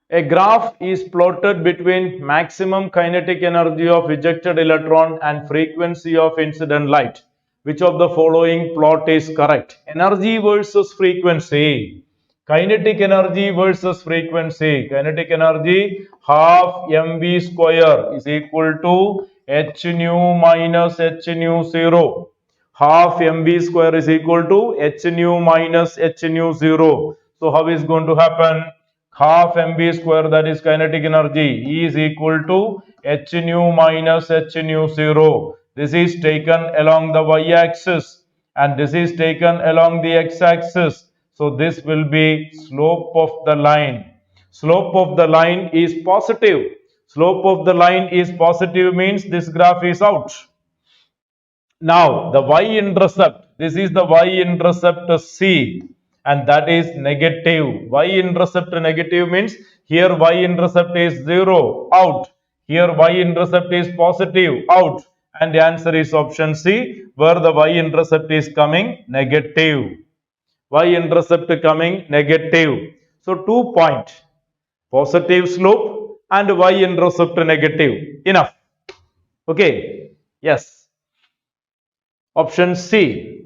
A graph is plotted between maximum kinetic energy of ejected electron and frequency of incident light. Which of the following plot is correct? Energy versus frequency. Kinetic energy versus frequency. Kinetic energy half mv square is equal to h nu minus h nu 0. Half mv square is equal to h nu minus h nu 0. So how is going to happen? Half mv square, that is kinetic energy, is equal to h nu minus h nu 0. This is taken along the y-axis and this is taken along the x-axis. So this will be slope of the line. Slope of the line is positive. Slope of the line is positive means this graph is out. Now the y-intercept, this is the y-intercept C, and that is negative. Y-intercept negative means here y-intercept is 0, out. Here y-intercept is positive, out. And the answer is option C, where the y-intercept is coming negative. Y-intercept coming negative. So 2 point, positive slope and y-intercept negative. Enough. Okay. Yes. Option C.